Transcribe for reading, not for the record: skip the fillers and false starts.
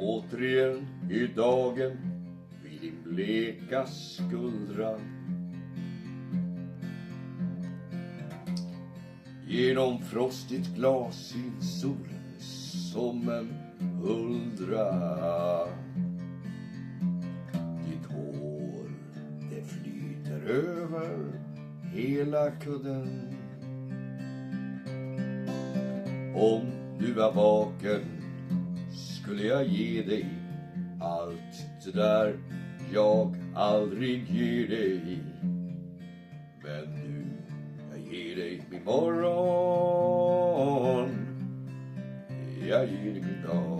återigen i dagen vid din bleka skuldra. Genom frostigt glas i solen som en huldra. Ditt hår, det flyter över hela kudden. Om du var vaken skulle jag ge dig allt det där jag aldrig ger dig. Men nu, jag ger dig min morgon, jag ger dig min dag.